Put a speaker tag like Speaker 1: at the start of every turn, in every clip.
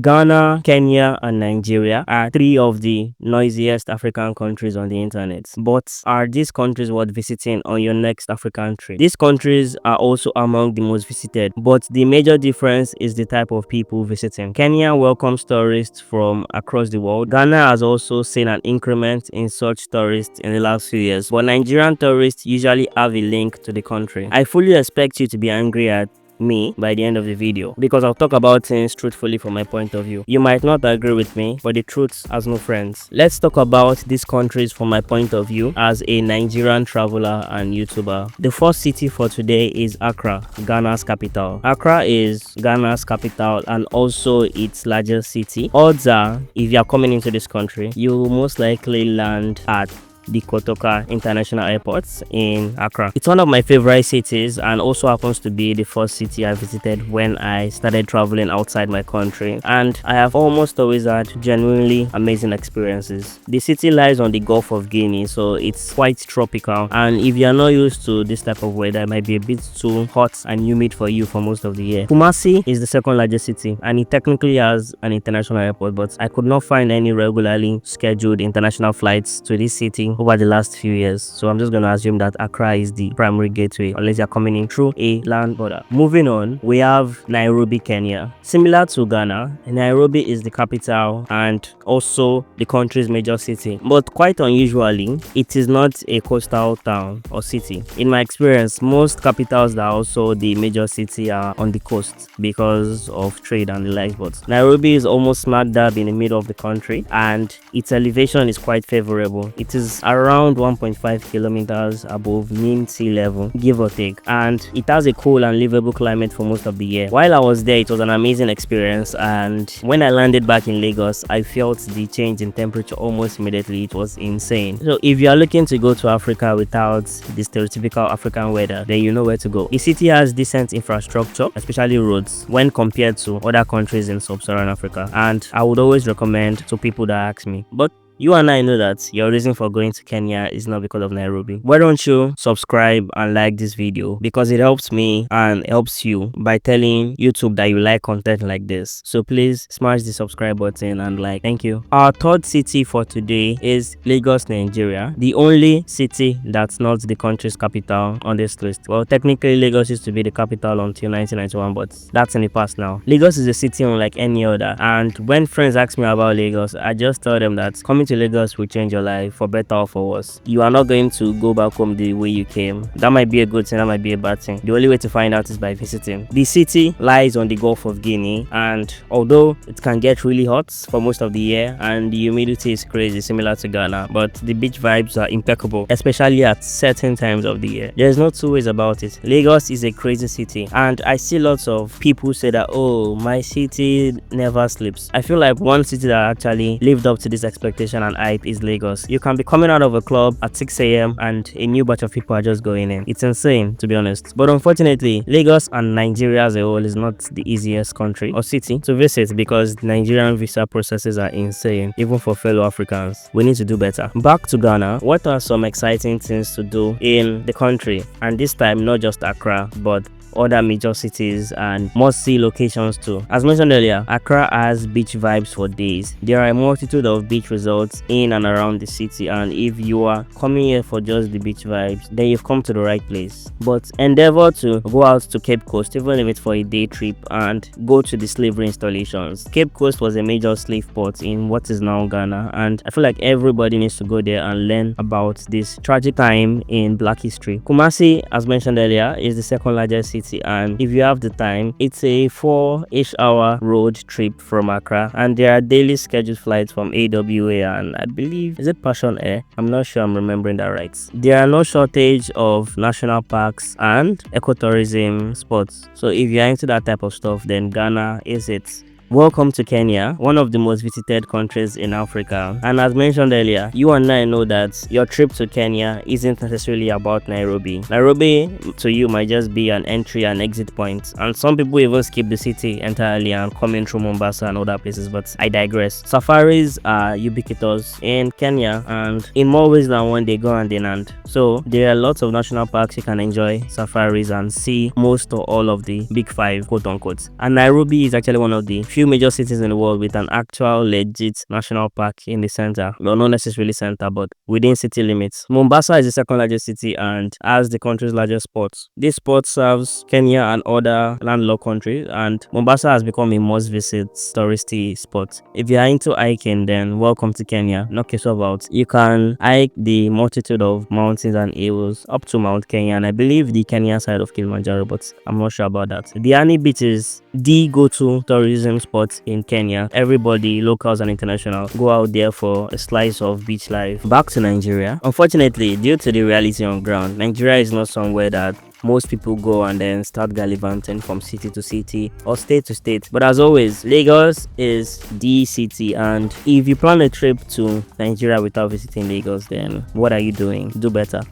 Speaker 1: Ghana, Kenya, and Nigeria are three of the noisiest African countries on the internet. But are these countries worth visiting on your next African trip? These countries are also among the most visited, but the major difference is the type of people visiting. Kenya welcomes tourists from across the world. Ghana has also seen an increment in such tourists in the last few years, but Nigerian tourists usually have a link to the country. I fully expect you to be angry at me by the end of the video because I'll talk about things truthfully from my point of view. You might not agree with me, but the truth has no friends. Let's talk about these countries from my point of view as a Nigerian traveler and YouTuber. The first city for today is Accra, Ghana's capital. Accra is Ghana's capital and also its largest city. Odds are, if you are coming into this country, you will most likely land at the Kotoka International Airport in Accra. It's one of my favorite cities and also happens to be the first city I visited when I started traveling outside my country, and I have almost always had genuinely amazing experiences. The city lies on the Gulf of Guinea, so it's quite tropical, and if you are not used to this type of weather, it might be a bit too hot and humid for you for most of the year. Kumasi is the second largest city and it technically has an international airport, but I could not find any regularly scheduled international flights to this city over the last few years, so I'm just going to assume that Accra is the primary gateway unless you're coming in through a land border. Moving on, we have Nairobi, Kenya. Similar to Ghana, Nairobi is the capital and also the country's major city, but quite unusually, it is not a coastal town or city. In my experience, most capitals that are also the major city are on the coast because of trade and the likes, but Nairobi is almost smack dab in the middle of the country and its elevation is quite favorable. It is around 1.5 kilometers above mean sea level, give or take, and it has a cool and livable climate for most of the year. While I was there, it was an amazing experience, and when I landed back in Lagos, I felt the change in temperature almost immediately. It was insane. So if you are looking to go to Africa without the stereotypical African weather, then you know where to go. The city has decent infrastructure, especially roads, when compared to other countries in sub-Saharan Africa, and I would always recommend to people that ask me. But you and I know that your reason for going to Kenya is not because of Nairobi. Why don't you subscribe and like this video, because it helps me and helps you by telling YouTube that you like content like this. So please smash the subscribe button and like. Thank you. Our third city for today is Lagos, Nigeria, the only city that's not the country's capital on this list. Well, technically Lagos used to be the capital until 1991, but that's in the past now. Lagos is a city unlike any other, and when friends ask me about Lagos, I just tell them that coming to Lagos will change your life for better or for worse. You are not going to go back home the way you came. That might be a good thing, that might be a bad thing. The only way to find out is by visiting. The city lies on the Gulf of Guinea, and although it can get really hot for most of the year and the humidity is crazy similar to Ghana, but the beach vibes are impeccable, especially at certain times of the year. There's no two ways about it. Lagos is a crazy city, and I see lots of people say that, oh, my city never sleeps. I feel like one city that actually lived up to this expectation and hype is Lagos. You can be coming out of a club at 6 a.m. and a new batch of people are just going in. It's insane, to be honest. But unfortunately, Lagos and Nigeria as a whole is not the easiest country or city to visit because Nigerian visa processes are insane, even for fellow Africans. We need to do better. Back to Ghana, what are some exciting things to do in the country? And this time, not just Accra, but other major cities and must-see locations too. As mentioned earlier, Accra has beach vibes for days. There are a multitude of beach resorts in and around the city, and if you are coming here for just the beach vibes, then you've come to the right place. But endeavor to go out to Cape Coast, even if it's for a day trip, and go to the slavery installations. Cape Coast was a major slave port in what is now Ghana, and I feel like everybody needs to go there and learn about this tragic time in Black history. Kumasi, as mentioned earlier, is the second largest city, and if you have the time, it's a 4-ish hour road trip from Accra, and there are daily scheduled flights from AWA and I believe, is it Passion Air? I'm not sure I'm remembering that right. There are no shortage of national parks and ecotourism spots, so if you're into that type of stuff, then Ghana is it. Welcome to Kenya, one of the most visited countries in Africa. And as mentioned earlier, you and I know that your trip to Kenya isn't necessarily about Nairobi. Nairobi to you might just be an entry and exit point, and some people even skip the city entirely and come in through Mombasa and other places, but I digress. Safaris are ubiquitous in Kenya, and in more ways than one they go hand in hand. So there are lots of national parks you can enjoy safaris and see most or all of the big five, quote unquote. And Nairobi is actually one of the few major cities in the world with an actual legit national park in the center. Well, not necessarily center, but within city limits. Mombasa is the second largest city and has the country's largest port. This port serves Kenya and other landlocked countries, and Mombasa has become a must-visit touristy spot. If you are into hiking, then welcome to Kenya. Knock yourself out. You can hike the multitude of mountains and hills up to Mount Kenya, and I believe the Kenya side of Kilimanjaro, but I'm not sure about that. Diani Beach is the go-to tourism spot in Kenya. Everybody, locals and international, go out there for a slice of beach life. Back to Nigeria. Unfortunately, due to the reality on ground, Nigeria is not somewhere that most people go and then start gallivanting from city to city or state to state. But as always, Lagos is the city, and if you plan a trip to Nigeria without visiting Lagos, then what are you doing? Do better.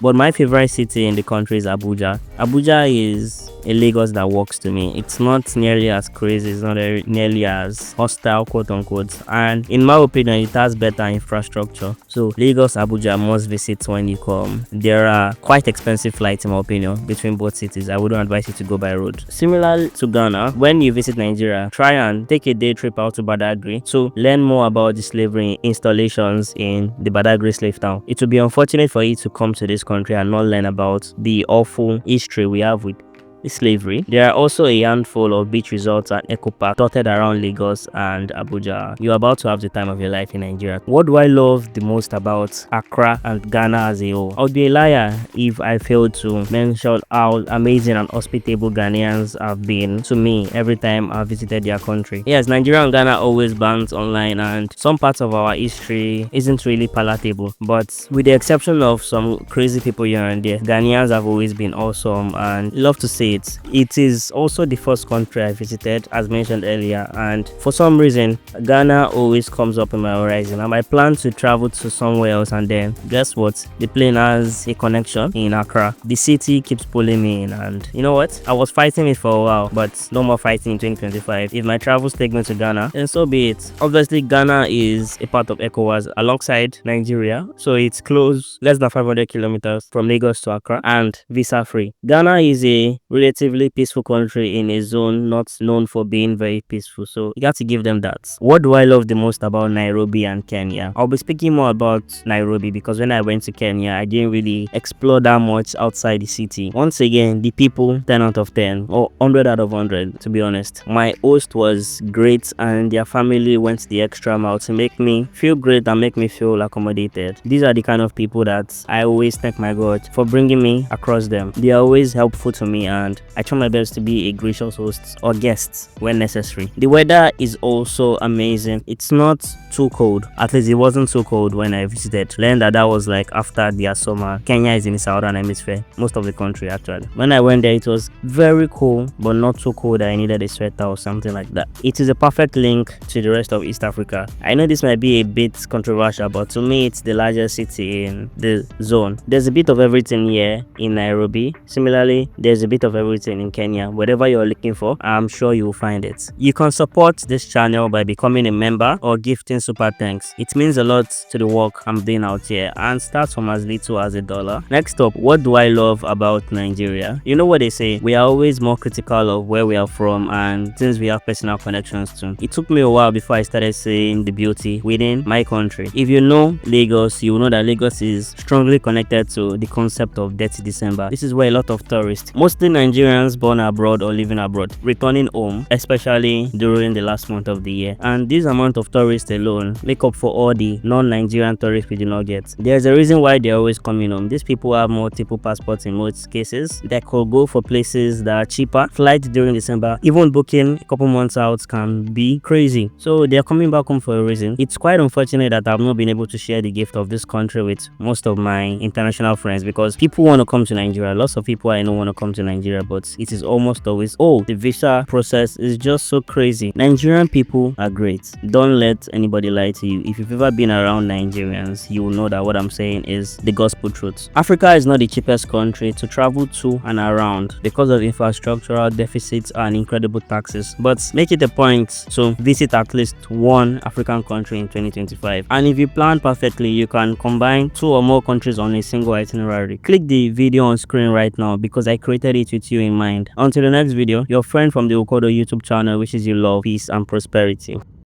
Speaker 1: But my favorite city in the country is Abuja. Abuja is a Lagos that works to me. It's not nearly as crazy, it's not nearly as hostile, quote unquote, and in my opinion it has better infrastructure. So Lagos, Abuja must visit when you come. There are quite expensive flights in my opinion between both cities. I wouldn't advise you to go by road. Similar to Ghana, when you visit Nigeria, try and take a day trip out to Badagry to learn more about the slavery installations in the Badagry slave town. It would be unfortunate for you to come to this country and not learn about the awful history we have with slavery. There are also a handful of beach resorts and eco parks dotted around Lagos and Abuja. You're about to have the time of your life in Nigeria. What do I love the most about Accra and Ghana as a whole? I would be a liar if I failed to mention how amazing and hospitable Ghanaians have been to me every time I visited their country. Yes, Nigeria and Ghana always bounce online, and some parts of our history isn't really palatable, but with the exception of some crazy people here and there, Ghanaians have always been awesome, and love to say it is also the first country I visited, as mentioned earlier, and for some reason Ghana always comes up in my horizon. I might plan to travel to somewhere else, and then guess what, the plane has a connection in Accra. The city keeps pulling me in, and you know what, I was fighting it for a while, but no more fighting in 2025. If my travels take me to Ghana, then so be it. Obviously Ghana is a part of ECOWAS alongside Nigeria, so it's close, less than 500 kilometers from Lagos to Accra, and visa free. Ghana is a relatively peaceful country in a zone not known for being very peaceful, so you got to give them that. What do I love the most about Nairobi and Kenya? I'll be speaking more about Nairobi because when I went to Kenya, I didn't really explore that much outside the city. Once again, the people, 10 out of 10 or 100 out of 100, to be honest. My host was great, and their family went the extra mile to make me feel great and make me feel accommodated. These are the kind of people that I always thank my God for bringing me across them. They are always helpful to me, and I try my best to be a gracious host or guest when necessary. The weather is also amazing. It's not too cold. At least it wasn't too cold when I visited. Learned that was like after their summer. Kenya is in the southern hemisphere, most of the country actually. When I went there, it was very cool, but not too cold that I needed a sweater or something like that. It is a perfect link to the rest of East Africa. I know this might be a bit controversial, but to me it's the largest city in the zone. There's a bit of everything here in Nairobi. Similarly, there's a bit of everything in Kenya. Whatever you're looking for, I'm sure you'll find it. You can support this channel by becoming a member or gifting super thanks. It means a lot to the work I'm doing out here and starts from as little as $1. Next up, what do I love about Nigeria? You know what they say, we are always more critical of where we are from and things we have personal connections to. It took me a while before I started seeing the beauty within my country. If you know Lagos, you will know that Lagos is strongly connected to the concept of Dirty December. This is where a lot of tourists, mostly Nigerians born abroad or living abroad, returning home, especially during the last month of the year. And this amount of tourists alone make up for all the non-Nigerian tourists we do not get. There's a reason why they're always coming home. These people have multiple passports in most cases. They could go for places that are cheaper. Flights during December, even booking a couple months out, can be crazy. So they're coming back home for a reason. It's quite unfortunate that I've not been able to share the gift of this country with most of my international friends because people want to come to Nigeria. Lots of people I know want to come to Nigeria. Nigeria, but it is almost always, oh, the visa process is just so crazy. Nigerian people are great. Don't let anybody lie to you. If you've ever been around Nigerians, you will know that what I'm saying is the gospel truth. Africa is not the cheapest country to travel to and around because of infrastructural deficits and incredible taxes, but make it a point to visit at least one African country in 2025. And if you plan perfectly, you can combine 2 or more countries on a single itinerary. Click the video on screen right now because I created it with you in mind. Until the next video, your friend from the Okodo YouTube channel wishes you love, peace and prosperity.